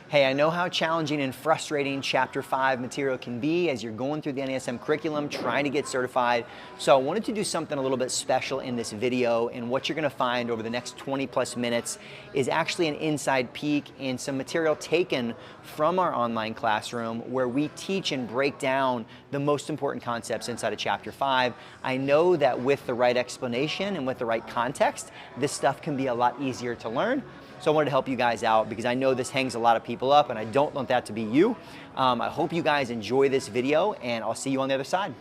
Hey, I know how challenging and frustrating Chapter 5 material can be as you're going through the NASM curriculum trying to get certified. So I wanted to do something a little bit special in this video, and what you're going to find over the next 20 plus minutes is actually an inside peek in some material taken from our online classroom where we teach and break down the most important concepts inside of Chapter 5. I know that with the right explanation and with the right context, this stuff can be a lot easier to learn. So I wanted to help you guys out because I know this hangs a lot of people up and I don't want that to be you. I hope you guys enjoy this video and I'll see you on the other side.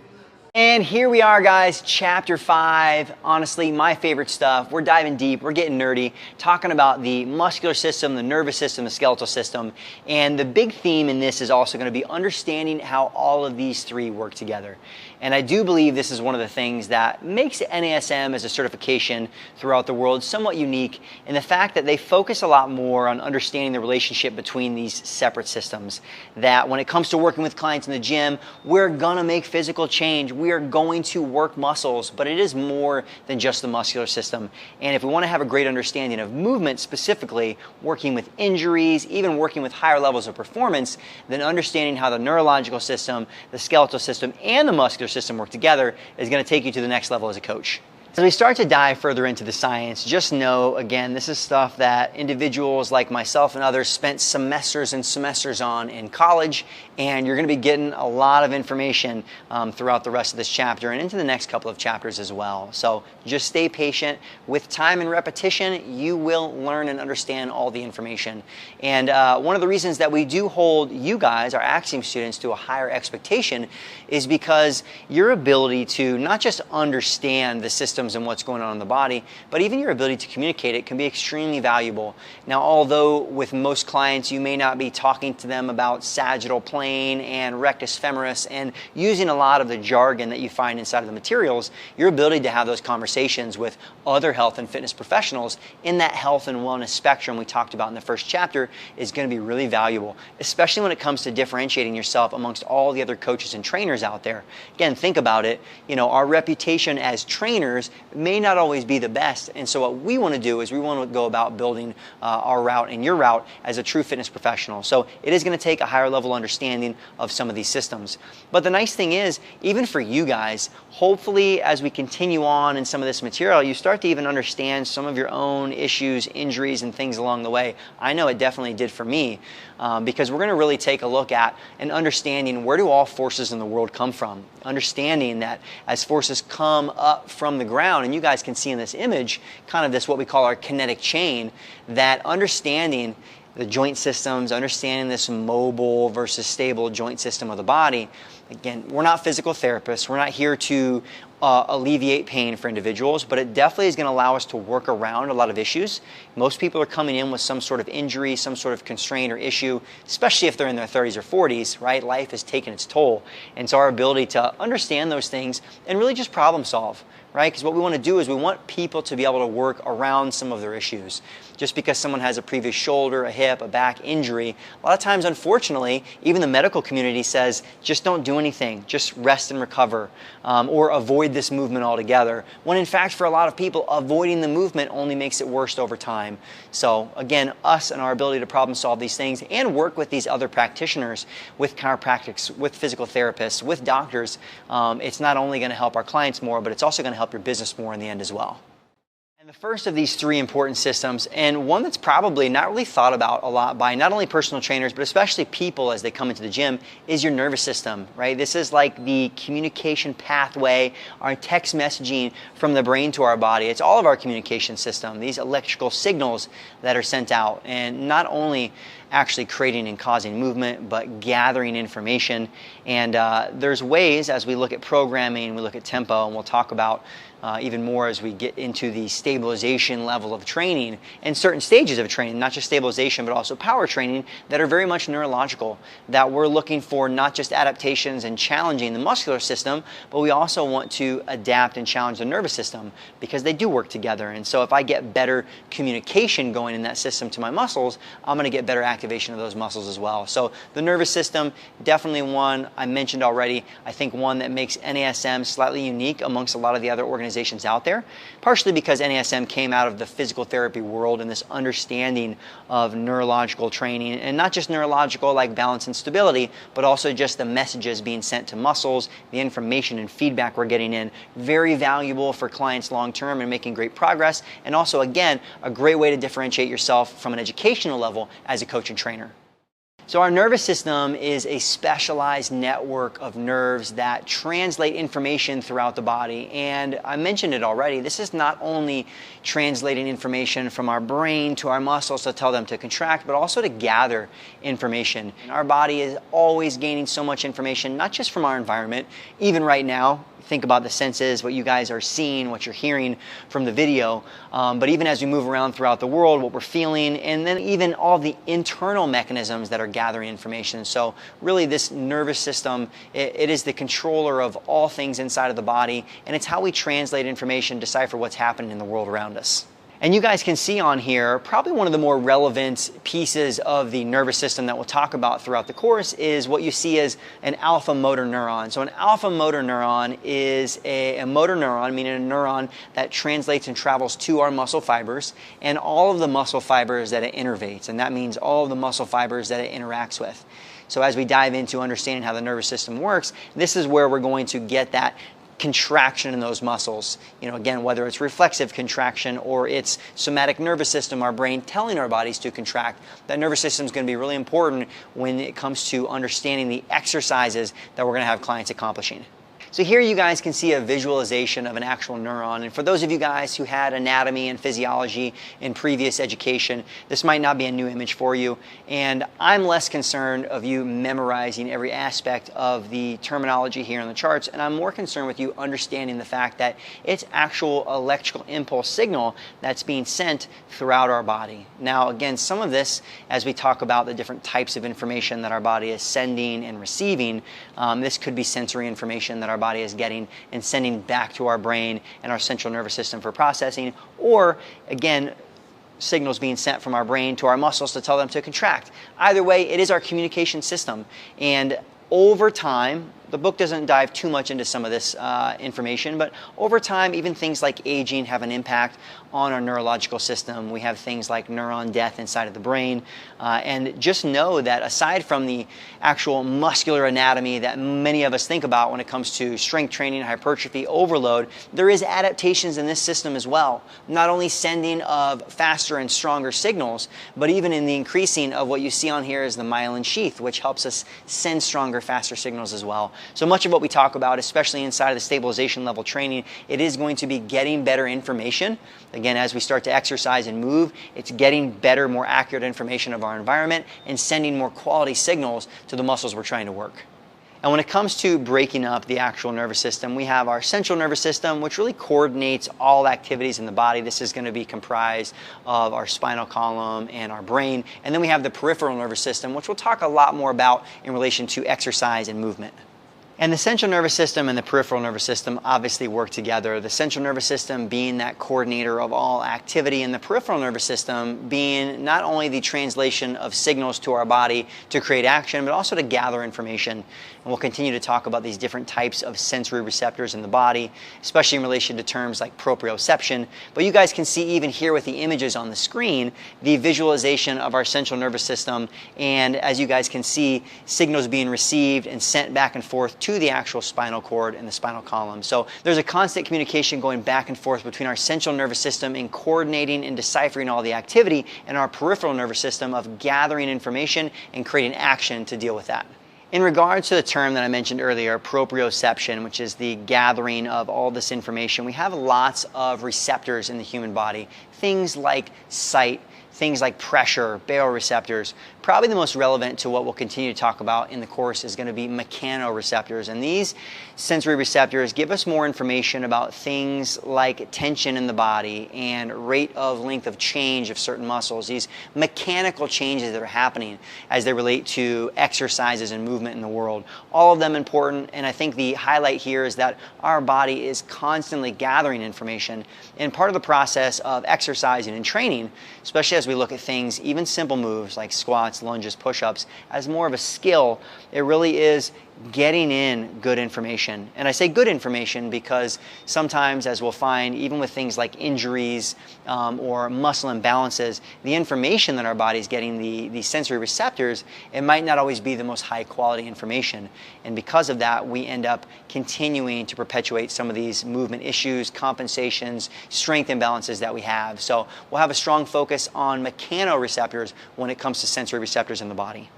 And here we are, guys, Chapter 5. Honestly, my favorite stuff. We're diving deep, we're getting nerdy, talking about the muscular system, the nervous system, the skeletal system. And the big theme in this is also going to be understanding how all of these three work together. And I do believe this is one of the things that makes NASM as a certification throughout the world somewhat unique in the fact that they focus a lot more on understanding the relationship between these separate systems. That when it comes to working with clients in the gym, we're gonna make physical change. We are going to work muscles, but it is more than just the muscular system. And if we want to have a great understanding of movement specifically, working with injuries, even working with higher levels of performance, then understanding how the neurological system, the skeletal system, and the muscular system work together is going to take you to the next level as a coach. As we start to dive further into the science, just know, again, this is stuff that individuals like myself and others spent semesters and semesters on in college, and you're going to be getting a lot of information throughout the rest of this chapter and into the next couple of chapters as well. So just stay patient. With time and repetition, you will learn and understand all the information. And one of the reasons that we do hold you guys, our Axiom students, to a higher expectation is because your ability to not just understand the system and what's going on in the body, but even your ability to communicate it can be extremely valuable. Now, although with most clients you may not be talking to them about sagittal plane and rectus femoris and using a lot of the jargon that you find inside of the materials, your ability to have those conversations with other health and fitness professionals in that health and wellness spectrum we talked about in the first chapter is going to be really valuable, especially when it comes to differentiating yourself amongst all the other coaches and trainers out there. Again, think about it. You know, our reputation as trainers may not always be the best, and so what we want to do is we want to go about building our route and your route as a true fitness professional. So it is going to take a higher level understanding of some of these systems. But the nice thing is, even for you guys, hopefully as we continue on in some of this material, you start to even understand some of your own issues, injuries, and things along the way. I know it definitely did for me, because we're going to really take a look at and understanding where do all forces in the world come from. Understanding that as forces come up from the ground, and you guys can see in this image kind of this what we call our kinetic chain, that understanding the joint systems, understanding this mobile versus stable joint system of the body. Again, we're not physical therapists. We're not here to alleviate pain for individuals, but it definitely is going to allow us to work around a lot of issues. Most people are coming in with some sort of injury, some sort of constraint or issue, especially if they're in their 30s or 40s, right? Life has taken its toll. And so our ability to understand those things and really just problem solve, right? Because what we want to do is we want people to be able to work around some of their issues. Just because someone has a previous shoulder, a hip, a back injury, a lot of times, unfortunately, even the medical community says, just don't do anything, just rest and recover, or avoid this movement altogether. When in fact, for a lot of people, avoiding the movement only makes it worse over time. So again, us and our ability to problem solve these things and work with these other practitioners, with chiropractics, with physical therapists, with doctors, it's not only going to help our clients more, but it's also going to help your business more in the end as well. And the first of these three important systems, and one that's probably not really thought about a lot by not only personal trainers, but especially people as they come into the gym, is your nervous system, right? This is like the communication pathway, our text messaging from the brain to our body. It's all of our communication system, these electrical signals that are sent out, and not only actually creating and causing movement, but gathering information. And there's ways, as we look at programming, we look at tempo, and we'll talk about even more as we get into the stabilization level of training and certain stages of training, not just stabilization, but also power training, that are very much neurological, that we're looking for not just adaptations and challenging the muscular system, but we also want to adapt and challenge the nervous system because they do work together. And so if I get better communication going in that system to my muscles, I'm going to get better activation of those muscles as well. So the nervous system, definitely one I mentioned already. I think one that makes NASM slightly unique amongst a lot of the other organizations organizations out there, partially because NASM came out of the physical therapy world and this understanding of neurological training, and not just neurological like balance and stability, but also just the messages being sent to muscles, the information and feedback we're getting in. Very valuable for clients long term and making great progress, and also, again, a great way to differentiate yourself from an educational level as a coach and trainer. So our nervous system is a specialized network of nerves that translate information throughout the body. And I mentioned it already, this is not only translating information from our brain to our muscles to tell them to contract, but also to gather information. And our body is always gaining so much information, not just from our environment, even right now. Think about the senses, what you guys are seeing, what you're hearing from the video, but even as we move around throughout the world, what we're feeling, and then even all the internal mechanisms that are gathering information. So really this nervous system, it is the controller of all things inside of the body, and it's how we translate information, decipher what's happening in the world around us. And you guys can see on here, probably one of the more relevant pieces of the nervous system that we'll talk about throughout the course is what you see as an alpha motor neuron. So an alpha motor neuron is a motor neuron, meaning a neuron that translates and travels to our muscle fibers and all of the muscle fibers that it innervates. And that means all of the muscle fibers that it interacts with. So as we dive into understanding how the nervous system works, this is where we're going to get that contraction in those muscles. You know, again, whether it's reflexive contraction or it's somatic nervous system, our brain telling our bodies to contract, that nervous system is going to be really important when it comes to understanding the exercises that we're going to have clients accomplishing. So here you guys can see a visualization of an actual neuron, and for those of you guys who had anatomy and physiology in previous education, this might not be a new image for you, and I'm less concerned of you memorizing every aspect of the terminology here in the charts, and I'm more concerned with you understanding the fact that it's actual electrical impulse signal that's being sent throughout our body. Now again, some of this, as we talk about the different types of information that our body is sending and receiving, this could be sensory information that our body is getting and sending back to our brain and our central nervous system for processing, or again, signals being sent from our brain to our muscles to tell them to contract. Either way, it is our communication system, and over time, the book doesn't dive too much into some of this information, but over time, even things like aging have an impact on our neurological system. We have things like neuron death inside of the brain, and just know that aside from the actual muscular anatomy that many of us think about when it comes to strength training, hypertrophy, overload, there is adaptations in this system as well. Not only sending of faster and stronger signals, but even in the increasing of what you see on here is the myelin sheath, which helps us send stronger, faster signals as well. So much of what we talk about, especially inside of the stabilization level training, it is going to be getting better information. Again, as we start to exercise and move, it's getting better, more accurate information of our environment and sending more quality signals to the muscles we're trying to work. And when it comes to breaking up the actual nervous system, we have our central nervous system, which really coordinates all activities in the body. This is going to be comprised of our spinal column and our brain. And then we have the peripheral nervous system, which we'll talk a lot more about in relation to exercise and movement. And the central nervous system and the peripheral nervous system obviously work together. The central nervous system being that coordinator of all activity, and the peripheral nervous system being not only the translation of signals to our body to create action, but also to gather information. And we'll continue to talk about these different types of sensory receptors in the body, especially in relation to terms like proprioception. But you guys can see even here with the images on the screen, the visualization of our central nervous system. And as you guys can see, signals being received and sent back and forth to the actual spinal cord and the spinal column. So there's a constant communication going back and forth between our central nervous system in coordinating and deciphering all the activity, and our peripheral nervous system of gathering information and creating action to deal with that. In regards to the term that I mentioned earlier, proprioception, which is the gathering of all this information, we have lots of receptors in the human body. Things like sight, things like pressure, baroreceptors. Probably the most relevant to what we'll continue to talk about in the course is going to be mechanoreceptors. And these sensory receptors give us more information about things like tension in the body and rate of length of change of certain muscles, these mechanical changes that are happening as they relate to exercises and movement in the world. All of them important, and I think the highlight here is that our body is constantly gathering information. And part of the process of exercising and training, especially as we look at things, even simple moves like squats, lunges, push-ups, as more of a skill, it really is getting in good information. And I say good information because sometimes, as we'll find, even with things like injuries or muscle imbalances, the information that our body's getting, the sensory receptors, it might not always be the most high quality information. And because of that, we end up continuing to perpetuate some of these movement issues, compensations, strength imbalances that we have. So we'll have a strong focus on mechanoreceptors when it comes to sensory receptors in the body.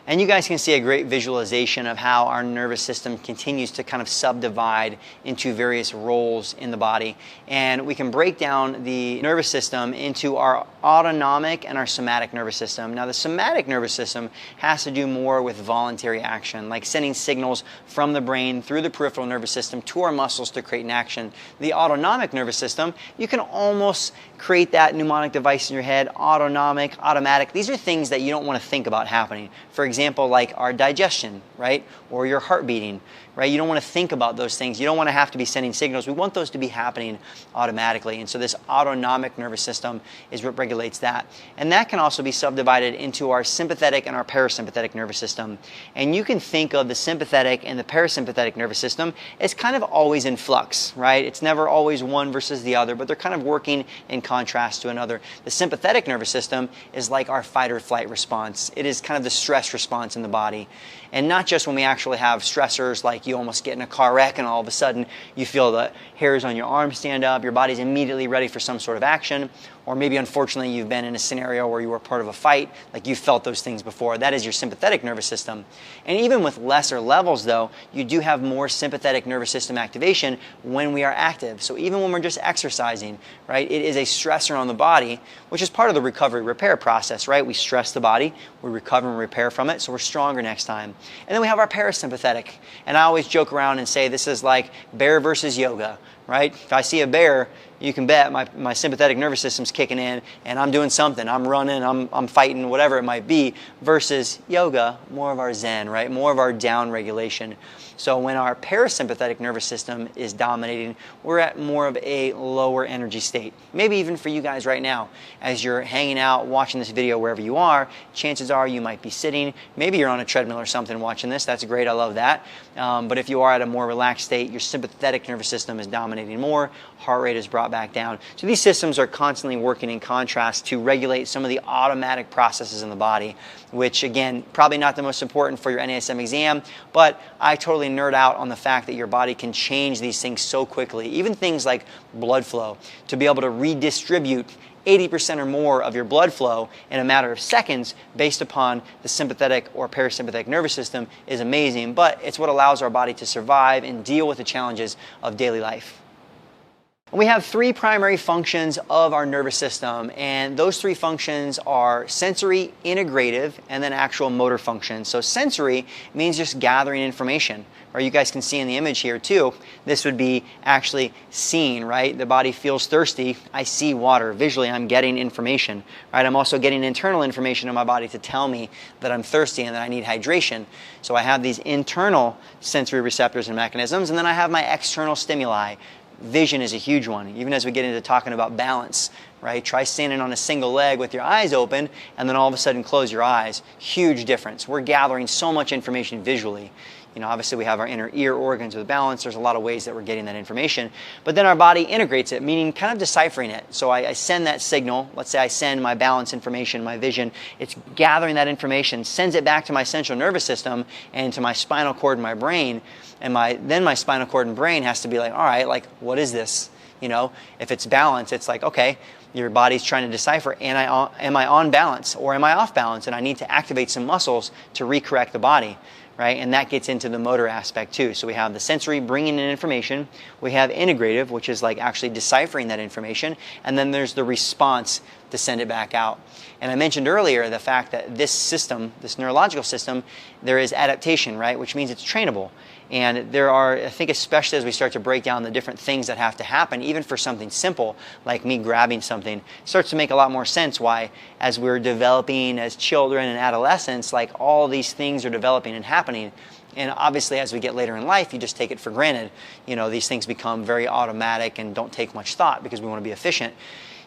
And you guys can see a great visualization of how our nervous system continues to kind of subdivide into various roles in the body. And we can break down the nervous system into our autonomic and our somatic nervous system. Now, the somatic nervous system has to do more with voluntary action, like sending signals from the brain through the peripheral nervous system to our muscles to create an action. The autonomic nervous system, you can almost create that mnemonic device in your head, autonomic, automatic. These are things that you don't want to think about happening. For example, like our digestion, right? Or your heart beating, right? You don't want to think about those things. You don't want to have to be sending signals. We want those to be happening automatically. And so this autonomic nervous system is what regulates that. And that can also be subdivided into our sympathetic and our parasympathetic nervous system. And you can think of the sympathetic and the parasympathetic nervous system as kind of always in flux, right? It's never always one versus the other, but they're kind of working in contrast to another. The sympathetic nervous system is like our fight or flight response. It is kind of the stress response in the body. And not just when we actually have stressors like you almost get in a car wreck and all of a sudden you feel the hairs on your arms stand up, your body's immediately ready for some sort of action, or maybe unfortunately you've been in a scenario where you were part of a fight, like you felt those things before. That is your sympathetic nervous system. And even with lesser levels though, you do have more sympathetic nervous system activation when we are active. So even when we're just exercising, right, it is a stressor on the body, which is part of the recovery repair process, right? We stress the body, we recover and repair from it, so we're stronger next time. And then we have our parasympathetic. And I always joke around and say this is like bear versus yoga, right? If I see a bear, you can bet my sympathetic nervous system's kicking in and I'm doing something. I'm running, I'm fighting, whatever it might be, versus yoga, more of our zen, right? More of our down regulation. So when our parasympathetic nervous system is dominating, we're at more of a lower energy state. Maybe even for you guys right now, as you're hanging out, watching this video wherever you are, chances are you might be sitting. Maybe you're on a treadmill or something watching this. That's great. I love that. But if you are at a more relaxed state, your sympathetic nervous system is dominating more. Heart rate is brought back down. So these systems are constantly working in contrast to regulate some of the automatic processes in the body, which again, probably not the most important for your NASM exam, but I totally nerd out on the fact that your body can change these things so quickly. Even things like blood flow, to be able to redistribute 80% or more of your blood flow in a matter of seconds based upon the sympathetic or parasympathetic nervous system is amazing, but it's what allows our body to survive and deal with the challenges of daily life. We have three primary functions of our nervous system, and those three functions are sensory, integrative, and then actual motor functions. So sensory means just gathering information, or you guys can see in the image here too, this would be actually seeing, right? The body feels thirsty, I see water. Visually, I'm getting information, right? I'm also getting internal information in my body to tell me that I'm thirsty and that I need hydration. So I have these internal sensory receptors and mechanisms, and then I have my external stimuli. Vision is a huge one, even as we get into talking about balance, right? Try standing on a single leg with your eyes open and then all of a sudden close your eyes. Huge difference. We're gathering so much information visually. You know, obviously we have our inner ear organs with balance. There's a lot of ways that we're getting that information. But then our body integrates it, meaning kind of deciphering it. So I send that signal. Let's say I send my balance information, my vision. It's gathering that information, sends it back to my central nervous system and to my spinal cord and my brain. And then my spinal cord and brain has to be like, all right, like, what is this? You know, if it's balance, it's like, okay, your body's trying to decipher, am I on balance or am I off balance? And I need to activate some muscles to recorrect the body, right? And that gets into the motor aspect too. So we have the sensory bringing in information. We have integrative, which is like actually deciphering that information. And then there's the response to send it back out. And I mentioned earlier the fact that this system, this neurological system, there is adaptation, right? Which means it's trainable. And there are, I think especially as we start to break down the different things that have to happen, even for something simple like me grabbing something, it starts to make a lot more sense why as we're developing as children and adolescents, like all these things are developing and happening. And obviously as we get later in life, you just take it for granted. You know, these things become very automatic and don't take much thought because we want to be efficient.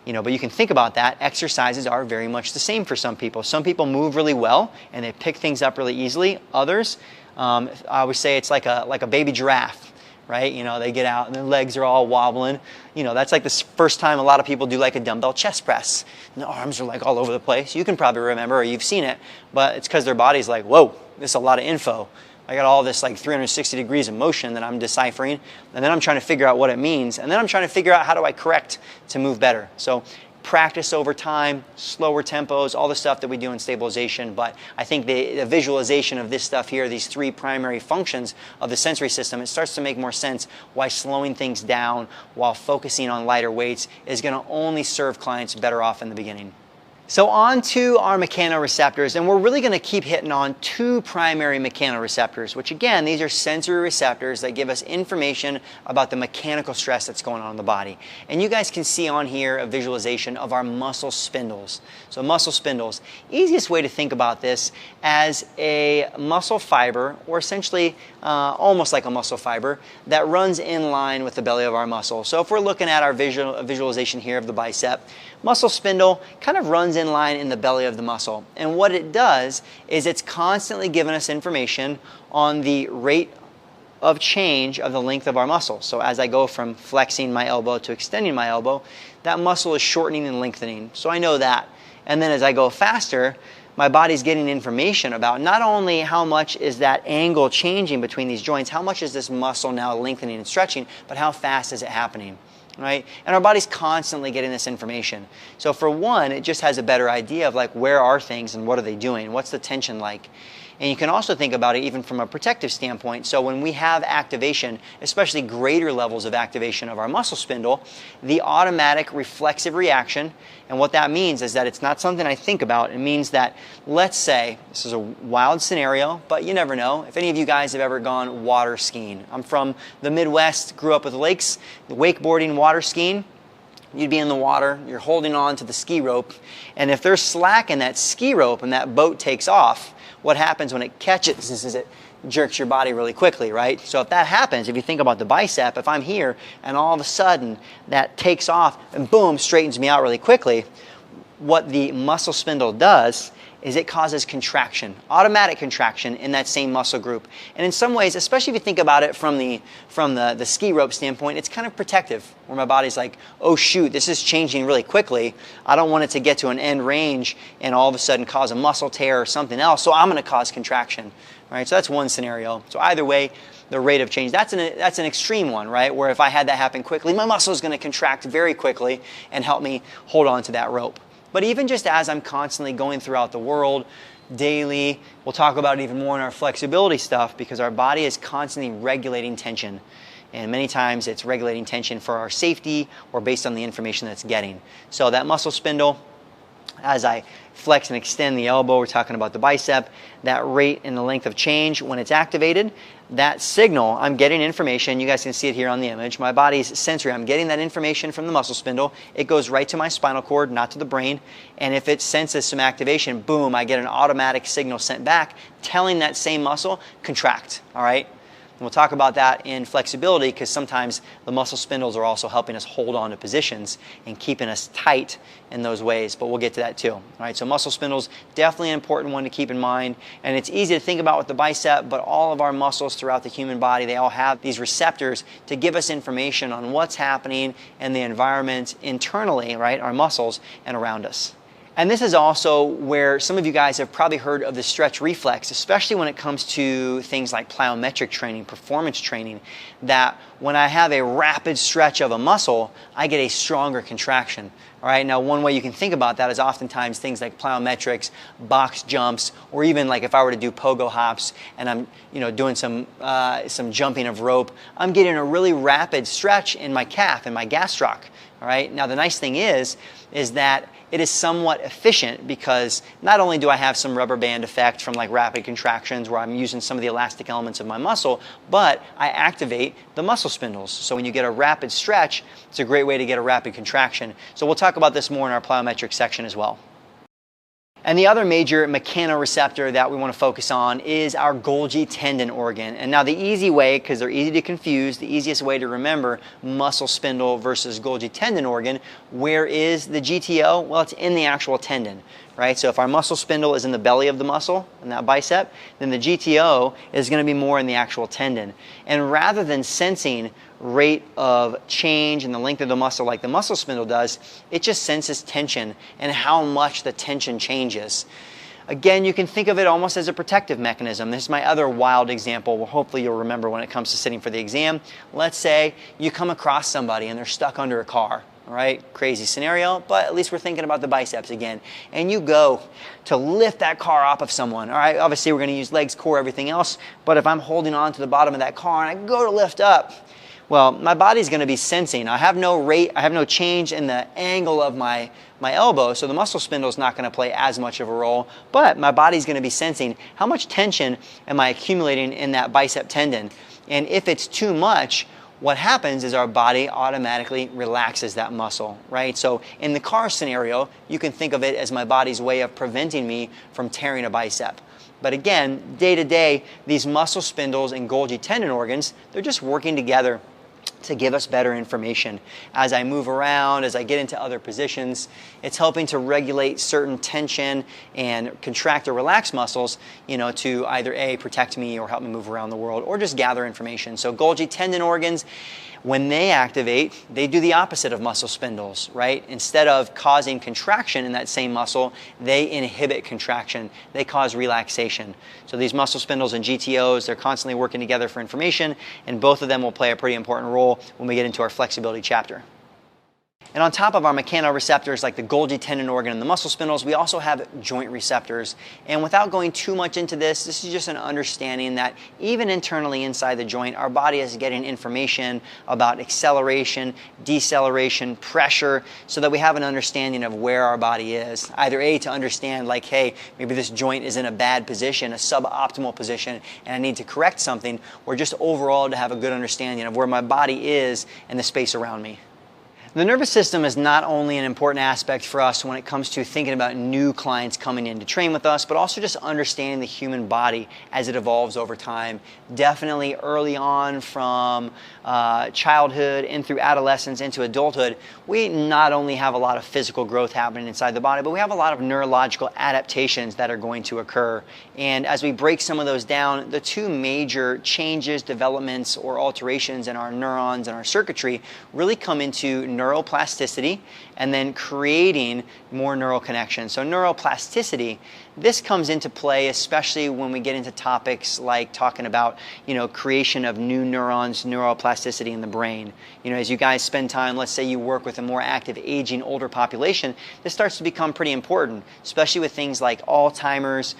You know, but you can think about that. Exercises are very much the same for some people. Some people move really well and they pick things up really easily. Others, I would say it's like a baby giraffe, right? You know, they get out and their legs are all wobbling. You know, that's like the first time a lot of people do like a dumbbell chest press. And the arms are like all over the place. You can probably remember or you've seen it, but it's because their body's like, whoa, this is a lot of info. I got all this like 360 degrees of motion that I'm deciphering, and then I'm trying to figure out what it means, and then I'm trying to figure out how do I correct to move better. So practice over time, slower tempos, all the stuff that we do in stabilization, but I think the visualization of this stuff here, these three primary functions of the sensory system, it starts to make more sense why slowing things down while focusing on lighter weights is going to only serve clients better off in the beginning. So on to our mechanoreceptors, and we're really going to keep hitting on two primary mechanoreceptors, which again, these are sensory receptors that give us information about the mechanical stress that's going on in the body. And you guys can see on here a visualization of our muscle spindles. So muscle spindles, easiest way to think about this as a muscle fiber, or essentially almost like a muscle fiber, that runs in line with the belly of our muscle. So if we're looking at our visualization here of the bicep, muscle spindle kind of runs in line in the belly of the muscle. And what it does is it's constantly giving us information on the rate of change of the length of our muscle. So as I go from flexing my elbow to extending my elbow, that muscle is shortening and lengthening. So I know that. And then as I go faster, my body's getting information about not only how much is that angle changing between these joints, how much is this muscle now lengthening and stretching, but how fast is it happening. Right? And our body's constantly getting this information. So for one, it just has a better idea of like where are things and what are they doing? What's the tension like? And you can also think about it even from a protective standpoint. So when we have activation, especially greater levels of activation of our muscle spindle, the automatic reflexive reaction, and what that means is that it's not something I think about. It means that, let's say, this is a wild scenario, but you never know. If any of you guys have ever gone water skiing. I'm from the Midwest, grew up with lakes, wakeboarding, water skiing. You'd be in the water, you're holding on to the ski rope, and if there's slack in that ski rope and that boat takes off, what happens when it catches is it jerks your body really quickly, right? So if that happens, if you think about the bicep, if I'm here and all of a sudden that takes off and boom, straightens me out really quickly, what the muscle spindle does is it causes contraction, automatic contraction in that same muscle group. And in some ways, especially if you think about it from the ski rope standpoint, it's kind of protective, where my body's like, oh shoot, this is changing really quickly. I don't want it to get to an end range and all of a sudden cause a muscle tear or something else, so I'm going to cause contraction. Right? So that's one scenario. So either way, the rate of change, that's an extreme one, right? Where if I had that happen quickly, my muscle is going to contract very quickly and help me hold on to that rope. But even just as I'm constantly going throughout the world, daily, we'll talk about it even more in our flexibility stuff, because our body is constantly regulating tension. And many times it's regulating tension for our safety or based on the information that it's getting. So that muscle spindle, as I flex and extend the elbow, we're talking about the bicep, that rate and the length of change when it's activated, that signal, I'm getting information, you guys can see it here on the image, my body's sensory, I'm getting that information from the muscle spindle, it goes right to my spinal cord, not to the brain, and if it senses some activation, boom, I get an automatic signal sent back telling that same muscle, contract, all right? And we'll talk about that in flexibility, because sometimes the muscle spindles are also helping us hold on to positions and keeping us tight in those ways, but we'll get to that too. All right, so muscle spindles, definitely an important one to keep in mind, and it's easy to think about with the bicep, but all of our muscles throughout the human body, they all have these receptors to give us information on what's happening in the environment internally, right, our muscles, and around us. And this is also where some of you guys have probably heard of the stretch reflex, especially when it comes to things like plyometric training, performance training, that when I have a rapid stretch of a muscle, I get a stronger contraction. All right, now one way you can think about that is oftentimes things like plyometrics, box jumps, or even like if I were to do pogo hops and I'm doing some jumping of rope, I'm getting a really rapid stretch in my calf and my gastroc. All right, now the nice thing is that it is somewhat efficient, because not only do I have some rubber band effect from like rapid contractions where I'm using some of the elastic elements of my muscle, but I activate the muscle spindles. So when you get a rapid stretch, it's a great way to get a rapid contraction. So we'll talk about this more in our plyometric section as well. And the other major mechanoreceptor that we want to focus on is our Golgi tendon organ. And now the easy way, because they're easy to confuse, the easiest way to remember muscle spindle versus Golgi tendon organ, where is the GTO? Well, it's in the actual tendon, right? So if our muscle spindle is in the belly of the muscle, in that bicep, then the GTO is going to be more in the actual tendon. And rather than sensing rate of change in the length of the muscle like the muscle spindle does, it just senses tension and how much the tension changes. Again, you can think of it almost as a protective mechanism. This is my other wild example. Well, hopefully you'll remember when it comes to sitting for the exam. Let's say you come across somebody and they're stuck under a car. All right, crazy scenario, but at least we're thinking about the biceps again. And you go to lift that car off of someone. All right, obviously we're going to use legs, core, everything else. But if I'm holding on to the bottom of that car and I go to lift up, well, my body's going to be sensing. I have no change in the angle of my elbow, so the muscle spindle is not going to play as much of a role, but my body's going to be sensing how much tension am I accumulating in that bicep tendon. And if it's too much, what happens is our body automatically relaxes that muscle, right? So in the car scenario, you can think of it as my body's way of preventing me from tearing a bicep. But again, day to day, these muscle spindles and Golgi tendon organs, they're just working together to give us better information. As I move around, as I get into other positions, it's helping to regulate certain tension and contract or relax muscles, to either A, protect me or help me move around the world, or just gather information. So Golgi tendon organs, when they activate, they do the opposite of muscle spindles, right? Instead of causing contraction in that same muscle, they inhibit contraction. They cause relaxation. So these muscle spindles and GTOs, they're constantly working together for information, and both of them will play a pretty important role when we get into our flexibility chapter. And on top of our mechanoreceptors like the Golgi tendon organ and the muscle spindles, we also have joint receptors. And without going too much into this is just an understanding that even internally inside the joint, our body is getting information about acceleration, deceleration, pressure, so that we have an understanding of where our body is. Either A, to understand like, hey, maybe this joint is in a bad position, a suboptimal position, and I need to correct something, or just overall to have a good understanding of where my body is and the space around me. The nervous system is not only an important aspect for us when it comes to thinking about new clients coming in to train with us, but also just understanding the human body as it evolves over time. Definitely early on from childhood and through adolescence into adulthood, we not only have a lot of physical growth happening inside the body, but we have a lot of neurological adaptations that are going to occur. And as we break some of those down, the two major changes, developments, or alterations in our neurons and our circuitry really come into neuroplasticity and then creating more neural connections. So neuroplasticity, this comes into play especially when we get into topics like talking about, creation of new neurons, neuroplasticity in the brain. As you guys spend time, let's say you work with a more active, aging, older population, this starts to become pretty important, especially with things like Alzheimer's,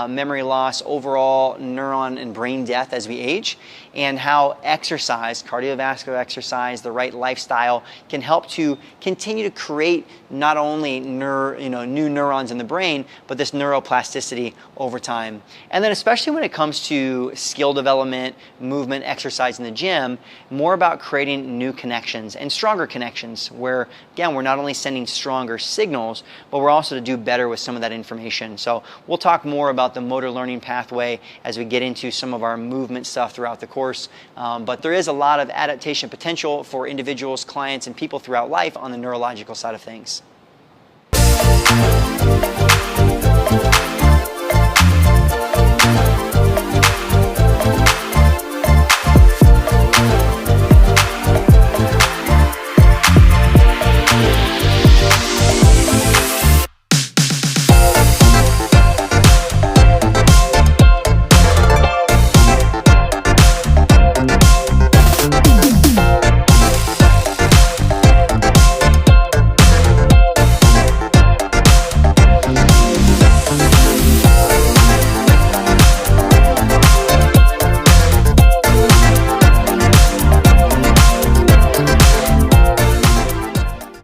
memory loss, overall neuron and brain death as we age, and how exercise, cardiovascular exercise, the right lifestyle can help to continue to create not only new neurons in the brain, but this neuroplasticity over time. And then especially when it comes to skill development, movement, exercise in the gym, more about creating new connections and stronger connections where, again, we're not only sending stronger signals, but we're also to do better with some of that information. So we'll talk more about the motor learning pathway as we get into some of our movement stuff throughout the course. But there is a lot of adaptation potential for individuals, clients, and people throughout life on the neurological side of things.